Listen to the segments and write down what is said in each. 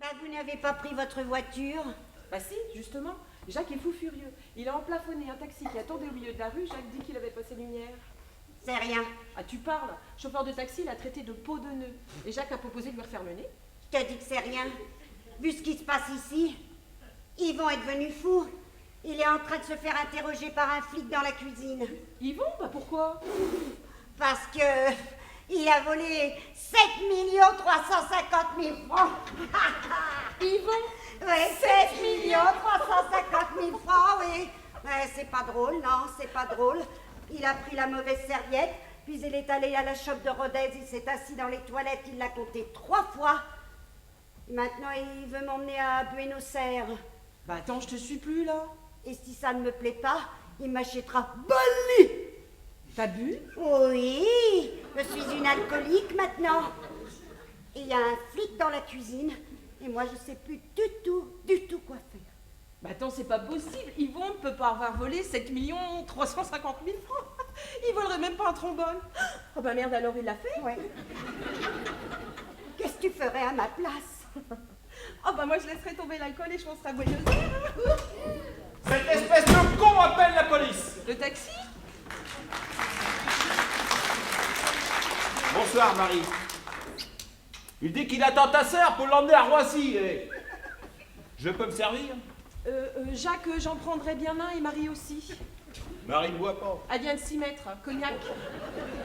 Ah, vous n'avez pas pris votre voiture? Bah si, justement. Jacques est fou furieux. Il a emplafonné un taxi qui attendait au milieu de la rue. Jacques dit qu'il avait passé lumière. C'est rien. Ah, tu parles. Chauffeur de taxi l'a traité de peau de nœud. Et Jacques a proposé de lui refaire le nez. Je te dis que c'est rien. Vu ce qui se passe ici, ils vont être devenus fous. Il est en train de se faire interroger par un flic dans la cuisine. Ils vont? Bah pourquoi? Parce que il a volé 7 350 000 francs. Ils vont? Oui, 7 350 000 francs, oui. Ouais, c'est pas drôle, non, c'est pas drôle. Il a pris la mauvaise serviette, puis il est allé à la chope de Rodez, il s'est assis dans les toilettes, il l'a compté 3 fois. Maintenant, il veut m'emmener à Buenos Aires. Bah attends, je te suis plus là. Et si ça ne me plaît pas, il m'achètera Bali. T'as bu? Oui, je suis une alcoolique maintenant. Et il y a un flic dans la cuisine, et moi je sais plus du tout quoi faire. Bah attends, c'est pas possible. Yvon ne peut pas avoir volé 7 350 000 francs. Il volerait même pas un trombone. Oh bah merde, alors il l'a fait? Ouais. Qu'est-ce que tu ferais à ma place? Oh bah moi je laisserais tomber l'alcool et je penserais à Buenos Aires. Cette espèce de con appelle la police. Le taxi? Bonsoir, Marie. Il dit qu'il attend ta sœur pour l'emmener à Roissy. Et... Je peux me servir? Jacques, j'en prendrais bien un et Marie aussi. Marie ne boit pas. Elle vient de s'y mettre, cognac.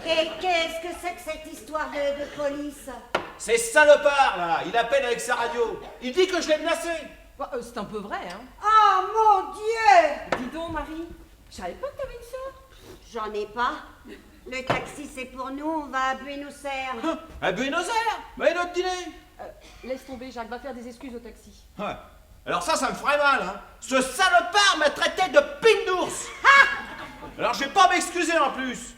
Et qu'est-ce que c'est que cette histoire de police? C'est salopard, là. Il appelle avec sa radio. Il dit que je l'ai menacé. Bah, c'est un peu vrai, hein. Oh mon Dieu! Dis donc, Marie, je savais pas que t'avais une sœur. J'en ai pas. Le taxi c'est pour nous, on va à Buenos Aires. Hein, à Buenos Aires? Mais notre dîner? Laisse tomber, Jacques, va faire des excuses au taxi. Ouais. Alors ça me ferait mal, hein. Ce salopard m'a traité de pine d'ours. Alors je vais pas m'excuser en plus.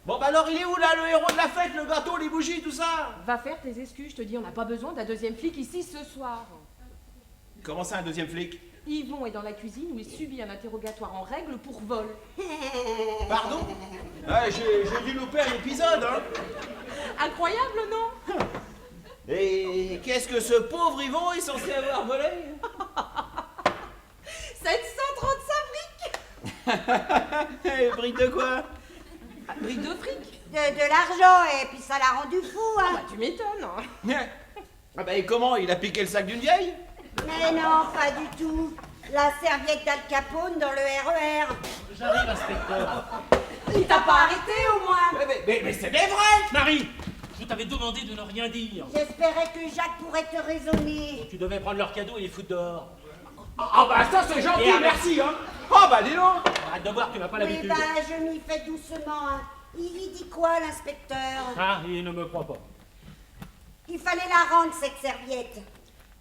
Bon bah alors il est où là, le héros de la fête, le gâteau, les bougies, tout ça? Va faire tes excuses, je te dis, on n'a pas besoin d'un deuxième flic ici ce soir. Comment ça, un deuxième flic? Yvon est dans la cuisine où il subit un interrogatoire en règle pour vol. Pardon? Ouais, j'ai dû louper un épisode, hein. Incroyable, non? Et qu'est-ce que ce pauvre Yvon est censé avoir volé? 735 briques. Brique de quoi? Briques de fric. De l'argent, et puis ça l'a rendu fou, Ah hein. bah tu m'étonnes. Ah bah et comment? Il a piqué le sac d'une vieille? Mais non, pas du tout. La serviette d'Al Capone dans le RER. J'arrive, inspecteur. Il t'a pas arrêté au moins? Mais c'est des vrais! Marie, je t'avais demandé de ne rien dire. J'espérais que Jacques pourrait te raisonner. Tu devais prendre leurs cadeaux et les foutre dehors. Ah bah ça c'est gentil, Et avec- merci, hein. Oh bah dis donc. Arrête de voir, tu n'as pas Oui, l'habitude. bah je m'y fais doucement, hein. Il dit quoi, l'inspecteur? Ah, il ne me croit pas. Il fallait la rendre, cette serviette.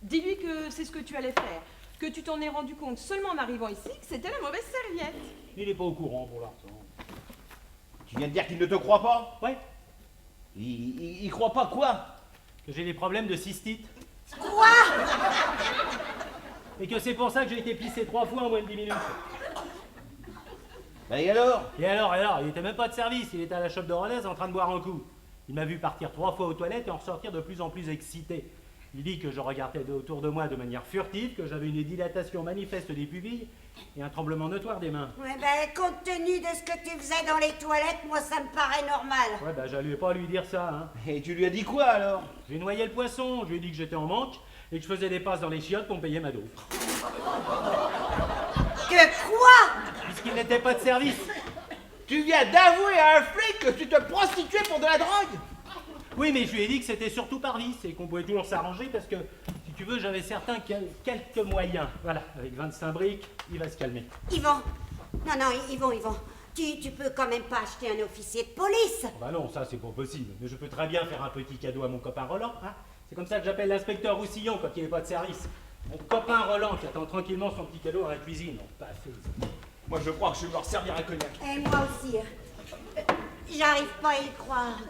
Dis-lui que c'est ce que tu allais faire. Que tu t'en es rendu compte seulement en arrivant ici que c'était la mauvaise serviette. Il n'est pas au courant pour l'instant. Tu viens de dire qu'il ne te croit pas? Ouais, Il croit pas quoi? que j'ai des problèmes de cystite. Quoi? Et que c'est pour ça que j'ai été pissé 3 fois en moins de 10 minutes. Bah et alors? Et alors, il était même pas de service, il était à la chope de Rodez en train de boire un coup. Il m'a vu partir 3 fois aux toilettes et en ressortir de plus en plus excité. Il dit que je regardais autour de moi de manière furtive, que j'avais une dilatation manifeste des pupilles et un tremblement notoire des mains. Ouais, ben, compte tenu de ce que tu faisais dans les toilettes, moi, ça me paraît normal. Ouais, bah j'allais pas lui dire ça, hein. Et tu lui as dit quoi alors? J'ai noyé le poisson, je lui ai dit que j'étais en manque et que je faisais des passes dans les chiottes pour me payer ma dose. Que quoi? Puisqu'il n'était pas de service. Tu viens d'avouer à un flic que tu te prostituais pour de la drogue? Oui, mais je lui ai dit que c'était surtout par vice et qu'on pouvait toujours s'arranger parce que, si tu veux, j'avais certains quelques moyens. Voilà, avec 25 briques, il va se calmer. Yvon. Non, Yvon. Tu peux quand même pas acheter un officier de police. Oh bah non, ça c'est pas possible. Mais je peux très bien faire un petit cadeau à mon copain Roland. Hein. C'est comme ça que j'appelle l'inspecteur Roussillon quand il n'est pas de service. Mon copain Roland qui attend tranquillement son petit cadeau à la cuisine. Non, pas fait ça. Moi je crois que je vais leur servir un cognac. Et moi aussi. J'arrive pas à y croire.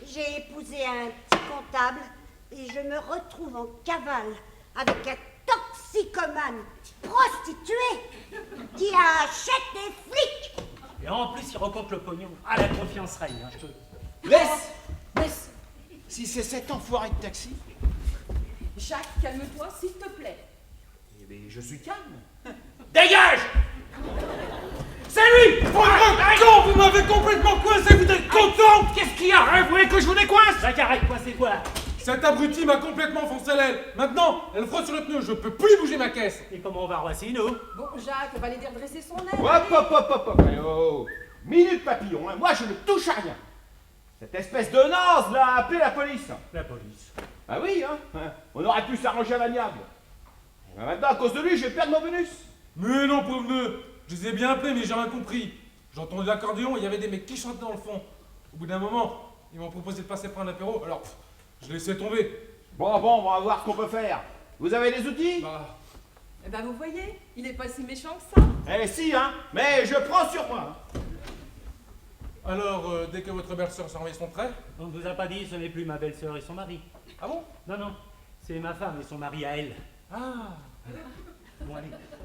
J'ai épousé un petit comptable et je me retrouve en cavale avec un toxicomane prostitué qui achète des flics. Et en plus, il recompte le pognon. Ah, la confiance règne, hein, Laisse! Si c'est cet enfoiré de taxi, Jacques, calme-toi, s'il te plaît. Eh bien, je suis calme. Dégage! C'est lui! Quand vous m'avez complètement coincé, vous êtes content? Qu'est-ce qu'il y a? Vous voulez que je vous décoince? Jacques, arrête, quoi, c'est quoi? Cet abruti m'a complètement foncé l'aile. Maintenant, elle frotte sur le pneu, je peux plus bouger ma caisse. Et comment on va Roissy, nous? Bon, Jacques, on va les dire dresser son aile. Hop. Eh oh. Minute papillon, hein. Moi je ne touche à rien. Cette espèce de naze là a appelé la police. La police. Ah oui, hein. On aurait pu s'arranger à l'amiable. Et ben maintenant, à cause de lui, je vais perdre mon bonus. Mais non, pauvre nœud. Je les ai bien appelés, mais j'ai rien compris. J'entendais l'accordéon et il y avait des mecs qui chantaient dans le fond. Au bout d'un moment, ils m'ont proposé de passer prendre l'apéro, alors je laissais tomber. Bon, on va voir ce qu'on peut faire. Vous avez des outils? Bah, Eh ben, vous voyez, il est pas si méchant que ça. Eh si, hein. Mais je prends sur moi. alors, dès que votre belle-sœur s'en remet son trait. On ne vous a pas dit, ce n'est plus ma belle-sœur et son mari. Ah bon? Non, c'est ma femme et son mari à elle. Ah! Bon, allez.